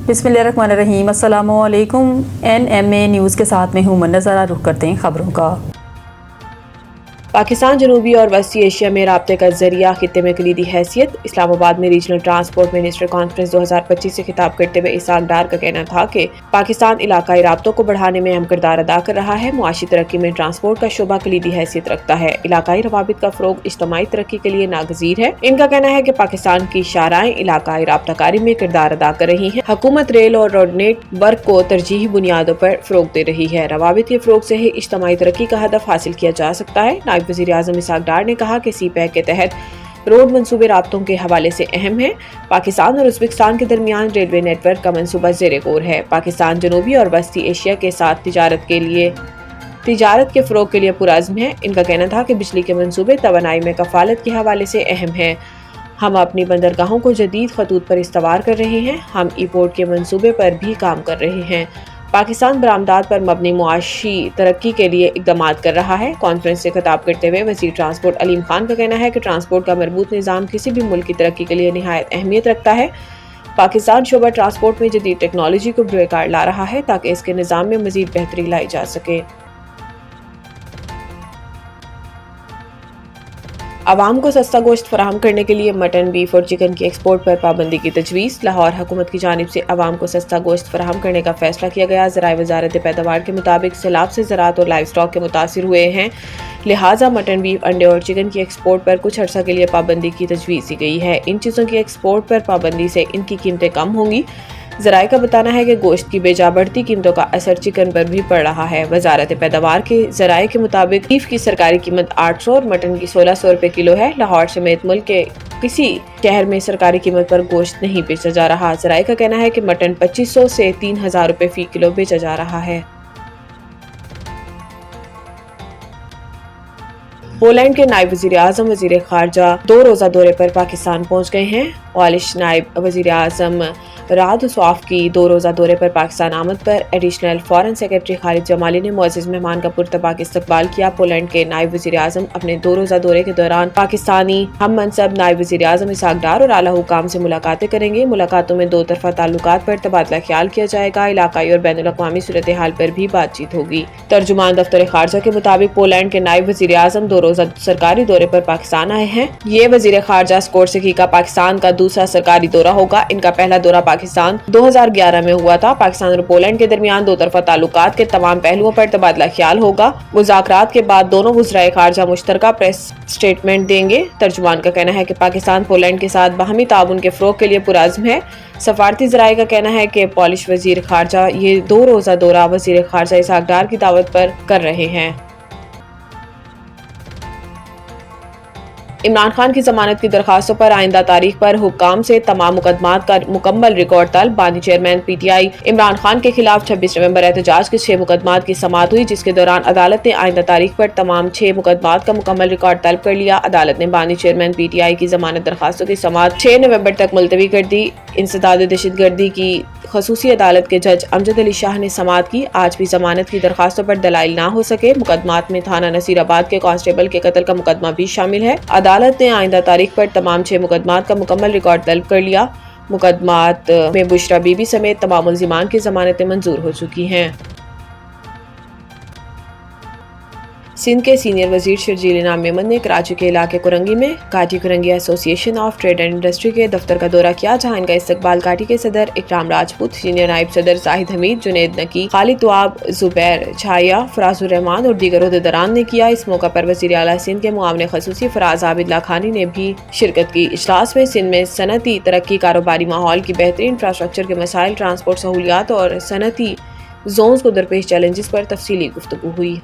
बिस्मिल्लाहिर्रहमानिर्रहीम। अस्सलामुअलैकुम। NMA news के साथ में हूँ मुन्नज़रा। रुख करते हैं खबरों का। पाकिस्तान जनूबी और वस्ती एशिया में राब्ते का जरिया खित्ते में कलीदी हैसियत। इस्लामाबाद में रीजनल ट्रांसपोर्ट मिनिस्टर कॉन्फ्रेंस 2025 से खिताब करते हुए इसहाक डार का कहना था कि पाकिस्तान इलाकाई राब्तों को बढ़ाने में अहम किरदार अदा कर रहा है। मुआशी तरक्की में ट्रांसपोर्ट का शोबा कलीदी हैसियत रखता है। इलाकाई रवाबित का फरोग इज्तमाई तरक्की के लिए नागजीर है। इनका कहना है कि पाकिस्तान की शाराएं इलाकाई राब्ताकारी में किरदार अदा कर रही है। हुकूमत रेल और रोड नेटवर्क को तरजीही बुनियादों पर फरोग दे रही है। रवाबित के फरोग से ही इज्तमाई तरक्की का हदफ हासिल किया जा सकता है। नायब वज़ीर आज़म इसहाक डार ने कहा कि CPEC के तहत रोड मंसूबे राब्तों के हवाले से अहम है। पाकिस्तान और उज़्बेकिस्तान के दरमियान रेलवे नेटवर्क का मंसूबा ज़ेरे गौर है। पाकिस्तान जनूबी और वस्ती एशिया के साथ तिजारत के फरोग के लिए पुरअज़्म है। इनका कहना था कि बिजली के मंसूबे तवानाई में कफालत के हवाले से अहम है। हम अपनी बंदरगाहों को जदीद खतूत पर इस्तवार कर रहे हैं। हम ई-पोर्ट के मंसूबे पर भी काम कर रहे हैं। पाकिस्तान बरामदात पर मबनी मुआशी तरक्की के लिए इक़दामात कर रहा है। कॉन्फ्रेंस से खिताब करते हुए वज़ीर ट्रांसपोर्ट अलीम खान का कहना है कि ट्रांसपोर्ट का मरबूत निज़ाम किसी भी मुल्क की तरक्की के लिए निहायत अहमियत रखता है। पाकिस्तान शोबा ट्रांसपोर्ट में जदीद टेक्नोलॉजी को बरोकार ला रहा है ताकि इसके निज़ाम में मज़ीद बेहतरी लाई जा सके। आवाम को सस्ता गोश्त फराहम करने के लिए मटन, बीफ और चिकन की एक्सपोर्ट पर पाबंदी की तजवीज़। लाहौर हुकूमत की जानिब से आवाम को सस्ता गोश्त फराहम करने का फैसला किया गया। ज़राए वज़ारत पैदावार के मुताबिक सैलाब से ज़राअत और लाइव स्टॉक के मुतासिर हुए हैं, लिहाजा मटन, बीफ, अंडे और चिकन की एक्सपोर्ट पर कुछ अर्सा के लिए पाबंदी की तजवीज़ दी गई है। इन चीज़ों की एक्सपोर्ट पर पाबंदी से इनकी कीमतें कम होंगी। ज़राए का बताना है कि गोश्त की बेजा बढ़ती कीमतों का असर चिकन पर भी पड़ रहा है। वज़ारत पैदावार के ज़राए के मुताबिक बीफ की सरकारी कीमत 800 और मटन की 1600 रुपए किलो है। लाहौर समेत मुल्क के किसी शहर में सरकारी कीमत पर गोश्त नहीं बेचा जा रहा। ज़राए का कहना है कि मटन 2500 से 3000 रुपए फी किलो बेचा जा रहा है। पोलैंड के नायब वज़ीर आज़म वज़ीर ख़ारजा 2 रोज़ा दौरे पर पाकिस्तान पहुँच गए हैं। वालिश नायब वज़ीर आज़म राद सवाफ की 2 रोज़ा दौरे पर पाकिस्तान आमद पर additional foreign secretary Khalid Jamali ने मुअज़्ज़ज़ मेहमान का पुरतबाक इस्तकबाल किया। पोलैंड के नायब वज़ीर आज़म अपने 2 रोज़ा दौरे के दौरान पाकिस्तानी हम मनसब नायब वज़ीर आज़म इसहाक डार और आला हुकाम से मुलाकातें करेंगे। मुलाकातों में 2 तरफ़ा ताल्लुकात पर तबादला ख्याल किया जाएगा। इलाकाई और बैनुल अक़वामी सूरत हाल पर भी बातचीत होगी। तर्जुमान दफ्तर ख़ारजा के मुताबिक पोलैंड के नायब वज़ीर आज़म 2 रोज़ा सरकारी दौरे पर पाकिस्तान आए हैं। ये वज़ीर ख़ारजा स्कोर सिकी का पाकिस्तान का दूसरा सरकारी दौरा होगा। इनका पहला दौरा पाकिस्तान 2011 में हुआ था। पाकिस्तान और पोलैंड के दरमियान 2 तरफ़ा ताल्लुकात के तमाम पहलुओं पर तबादला ख्याल होगा। मुज़ाकरात के बाद दोनों वज़राए ख़ारजा मुश्तरका प्रेस स्टेटमेंट देंगे। तर्जुमान का कहना है कि पाकिस्तान पोलैंड के साथ बाहमी ताउन के फ़रोग़ के लिए पुरअज़्म है। सफारती ज़राए का कहना है कि पॉलिश वज़ीर ख़ारजा ये 2 रोज़ा दौरा वज़ीर ख़ारजा इसहाक डार की दावत पर कर रहे हैं। इमरान खान की जमानत की दरखास्तों पर आइंदा तारीख पर हुक्काम से तमाम मुकदमात का मुकम्मल रिकॉर्ड तलब। बानी चेयरमैन PTI इमरान खान के खिलाफ 26 नवंबर एहतजाज के 6 मुकदमात की समाअत हुई, जिसके दौरान अदालत ने आइंदा तारीख पर तमाम 6 मुकदमात का मुकम्मल रिकॉर्ड तलब कर लिया। अदालत ने बानी चेयरमैन PTI की जमानत दरखास्तों की समाअत 6 नवंबर तक मुलतवी कर दी। इंसदाद दहशतगर्दी की खसूसी अदालत के जज अमजद अली शाह ने समाअत की। आज भी जमानत की दरखास्तों पर दलाइल ना हो सके। मुकदमात में थाना नसीराबाद के कांस्टेबल के कत्ल का मुकदमा भी शामिल है। अदालत ने आइंदा तारीख पर तमाम 6 मुकदमात का मुकम्मल रिकॉर्ड तलब कर लिया। मुकदमात में बुशरा बीबी समेत तमाम मुल्जिमान की जमानतें मंजूर हो चुकी हैं। सिंध के सीनियर वजीर शर्जील इनाम मेमन ने कराची के इलाके कुरंगी में काटी Korangi association of trade and industry के दफ्तर का दौरा किया, जहां इनका इस्तकबाल काटी के सदर इकराम राजपूत, सीनियर नायब सदर जाहिद हमीद, जुनेद नकी, खालिद तुआब, जुबैर छाया, फराजुर रहमान और दीगर ओहदेदारान ने किया। इस मौका पर वज़ीर आला सिंध के मुआविन खसूसी फराज आबिद लाखानी ने भी शिरकत की। इजलास में सिंध में सनती तरक्की, कारोबारी माहौल की बेहतरी, इंफ्रास्ट्रक्चर के मसाइल, ट्रांसपोर्ट सहूलियात और सनती जोन्स को दरपेश चैलेंजेस पर तफसीली गुफ्तगू हुई।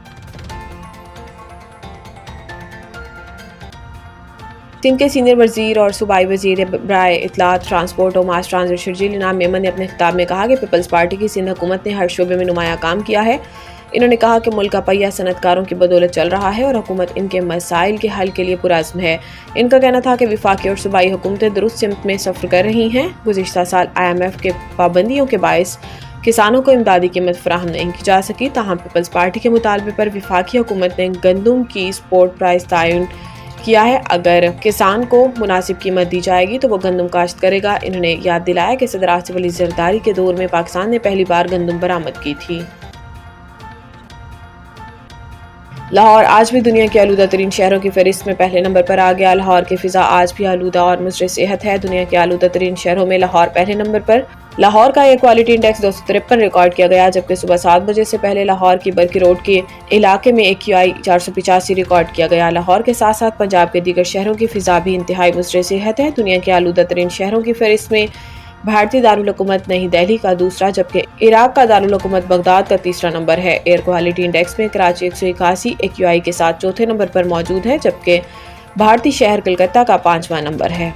सिंध के सीनियर वजीर और सूबाई वजीर बराए इत्तलात, ट्रांसपोर्ट और मास ट्रांजिट शर्जील इनाम मेमन ने अपने खिताब में कहा कि पीपल्स पार्टी की सिंध हुकूमत ने हर शोबे में नुमाया काम किया है। इन्होंने कहा कि मुल्क का पहिया सनतकारों की बदौलत चल रहा है और हुकूमत इनके मसाइल के हल के लिए पुरअज़्म है। इनका कहना था कि वफाकी और सूबाई हुकूमतें दुरुस्त सिमत में सफ़र कर रही हैं। गुज़िश्ता साल IMF के पाबंदियों के बायस किसानों को इमदादी कीमत फराहम नहीं की जा सकी। ताहम पीपल्स पार्टी के मुतालबे पर वफाकी हुकूमत ने गंदम की स्पोर्ट प्राइस तयन کیا ہے۔ اگر کسان کو مناسب قیمت دی جائے گی تو وہ گندم کاشت کرے گا۔ انہوں نے یاد دلایا کہ صدر آصف علی زرداری کے دور میں پاکستان نے پہلی بار گندم برآمد کی تھی۔ لاہور آج بھی دنیا کے آلودہ ترین شہروں کی فہرست میں پہلے نمبر پر آ گیا۔ لاہور کی فضا آج بھی آلودہ اور مضر صحت ہے۔ دنیا کے آلودہ ترین شہروں میں لاہور پہلے نمبر پر۔ لاہور کا ایئر کوالٹی انڈیکس 253 ریکارڈ کیا گیا، جبکہ صبح 7 بجے سے پہلے لاہور کی برکی روڈ کے علاقے میں AQI 485 ریکارڈ کیا گیا۔ لاہور کے ساتھ ساتھ پنجاب کے دیگر شہروں کی فضا بھی انتہائی مضر صحت ہے۔ دنیا کے آلودہ ترین شہروں کی فہرست میں بھارتی دارالحکومت نئی دہلی کا دوسرا، جبکہ عراق کا دارالحکومت بغداد کا تیسرا نمبر ہے۔ ایئر کوالٹی انڈیکس میں کراچی 181 AQI کے ساتھ چوتھے نمبر پر موجود ہے، جبکہ بھارتی شہر کلکتہ کا 5واں نمبر ہے۔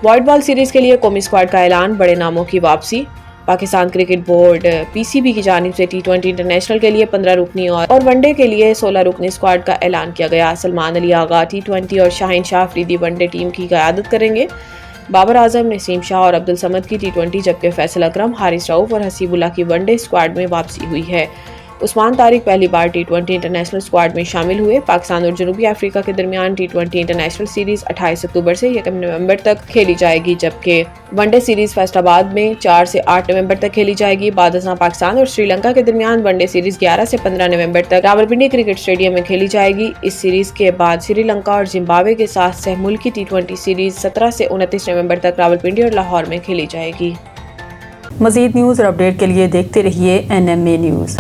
وائٹ بال سیریز کے لیے قومی اسکواڈ کا اعلان، بڑے ناموں کی واپسی۔ پاکستان کرکٹ بورڈ PCB کی جانب سے T20 انٹرنیشنل کے لیے 15 رکنی اور ون ڈے کے لیے 16 رکنی اسکواڈ کا اعلان کیا گیا۔ سلمان علی آغا T20 اور شاہین شاہ افریدی ون ڈے ٹیم کی قیادت کریں گے۔ بابر اعظم، نسیم شاہ اور عبدالصمد کی T20، جبکہ فیصل اکرم، حارث رؤف اور حسیب اللہ کی ون ڈے اسکواڈ میں واپسی ہوئی ہے۔ عثمان طارق پہلی بار T20 انٹرنیشنل اسکواڈ میں شامل ہوئے۔ پاکستان اور جنوبی افریقہ کے درمیان T20 انٹرنیشنل سیریز 28 اکتوبر سے 1 نومبر تک کھیلی جائے گی، جبکہ ون ڈے سیریز فیصل آباد میں 4 سے 8 نومبر تک کھیلی جائے گی۔ بعد ازاں پاکستان اور سری لنکا کے درمیان ون ڈے سیریز 11 سے 15 نومبر تک راولپنڈی کرکٹ اسٹیڈیم میں کھیلی جائے گی۔ اس سیریز کے بعد سری لنکا اور زمبابوے کے ساتھ سہ ملکی T20 سیریز 17 سے 29 نومبر تک راولپنڈی اور لاہور میں کھیلی جائے گی۔ مزید نیوز اور اپڈیٹ کے لیے دیکھتے رہیے NMA نیوز۔